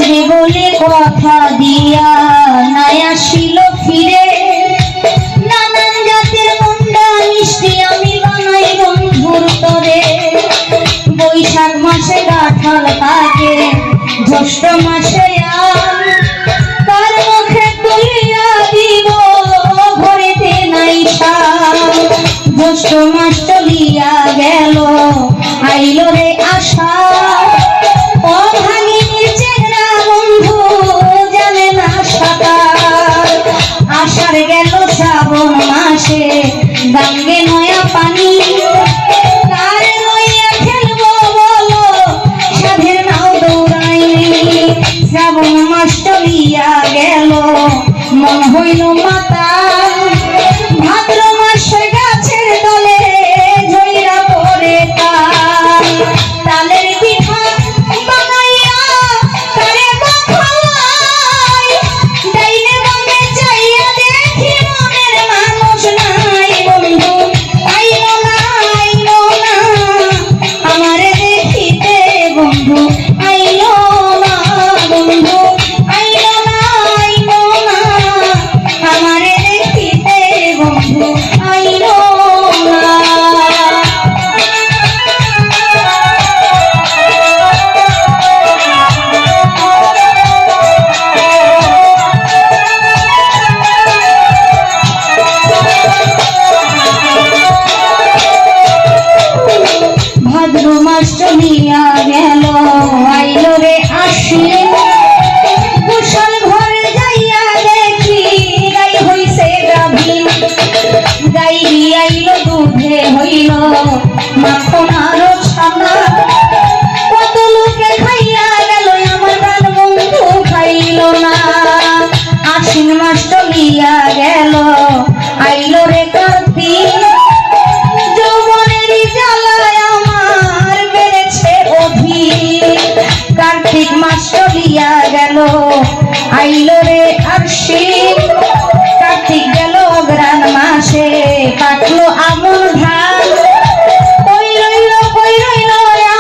আসবে বলে কথা দিয়া নাই আসিল ফিরে। নানান জাতের মুন্ডা মিষ্টি আমি বানাই বন্ধুর তরে। বৈশাখ মাসে কাঁঠাল পাকে, জ্যৈষ্ঠ মাসে আম, তার মুখে তুলিয়া দিব ঘরেতে নাই সাম। জ্যৈষ্ঠ মাস চলিয়া গেল, আইল রে আষাঢ়। অভাগিনীর চেহারা বন্ধু জানে না সাঁতার। আষাঢ় গেল শ্রাবণ মাসে, গাঙ্গে নয়া পানি। কার লইয়া খেলবো বলো, সাধের নাও দৌড়াইনি। শ্রাবণ মাস চলিয়া গেল, মন হইল মাতাল। ভাদ্র মাসে গাছের তলে ঝইরা পড়ে তাল। তালের পিঠা বানাইয়া কারে খাওয়াই। ডাইনে বামে চাইয়া দেখি মনের মানুষ নাই। বন্ধু আইলো না, আইলো না আমারে দেখিতে। বন্ধু আইলো না, বন্ধু আইলো না, আইলো না আমারে দেখিতে। বন্ধু আইলো না। ভাদ্র মাস চলিয়া গেল, আইল রে আশ্বিন। কুশল ঘরে যাইয়া দেখি গাই হইছে গাভীন। গাই আইল দুধে হইল মাখন আরো ছানা। কত লোকে খাইয়া গেল, আমার প্রাণ বন্ধু খাইল না। আশ্বিন মাস চলিয়া গেল, আইল রে কার্তিক। যৌবনেরই জ্বালায় আমার বেড়েছে অধিক। কার্তিক মাস চলিয়া গেল, আইল রে আশ্বিন। কার্তিক গেল অগ্রহায়ণ মাসে, পাকলো আমন ধান। কই রইল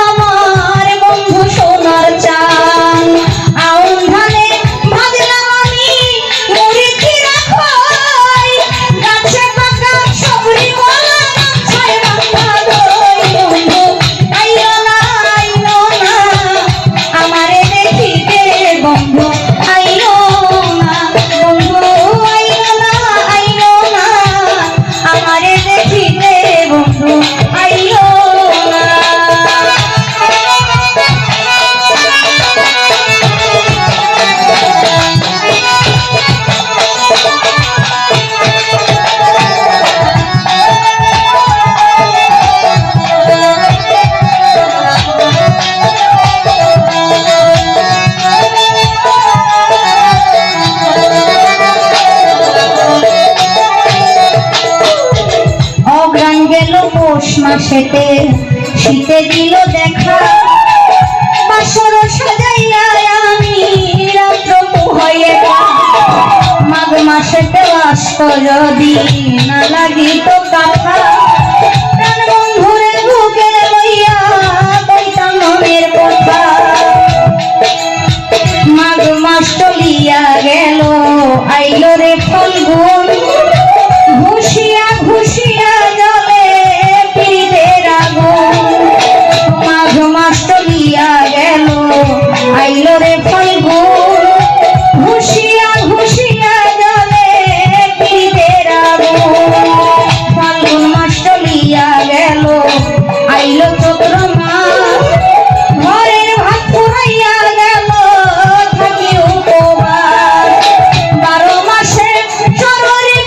আমার বন্ধু সোনার চান। আউন ধানে ভাজলাম আমি মুড়ি চিরা খাই। গাছে পাকা সবরি কলা, গাছায় রাখা দই। বন্ধু আইলো না, আইলো না আমারে দেখিতে। বন্ধু আইলো না, বন্ধু আইলো না, আইলো না আমারে দেখিতে। বন্ধু আইলো না। অগ্রাণ গেল পৌষ মাসেতে, শীতে দিল দেখা। বাসর সাজাইয়া আমি রাত্র পোহাইয়া। মাঘ মাসেতে আসত যদি না লাগিত কথা। প্রাণ বন্ধুরে বুকে লইয়া কইতাম মনের কথা। মাঘ মাস চলিয়া গেল, আইল রে ফাল্গুন। ঘুষিয়া ঘুষিয়া জলে পীড়িতের আগুন। মাঘ মাস চলিয়া গেল, আইল রে ফাল্গুন। ঘুষিয়া ঘুষিয়া জলে পীড়িতের আগুন। ফাল্গুন মাস চলিয়া গেল, আইল চৈত্র মাস। ঘরের ভাত ফুরাইয়া গেল, থাকি উপবাস। 12 মাসে চররে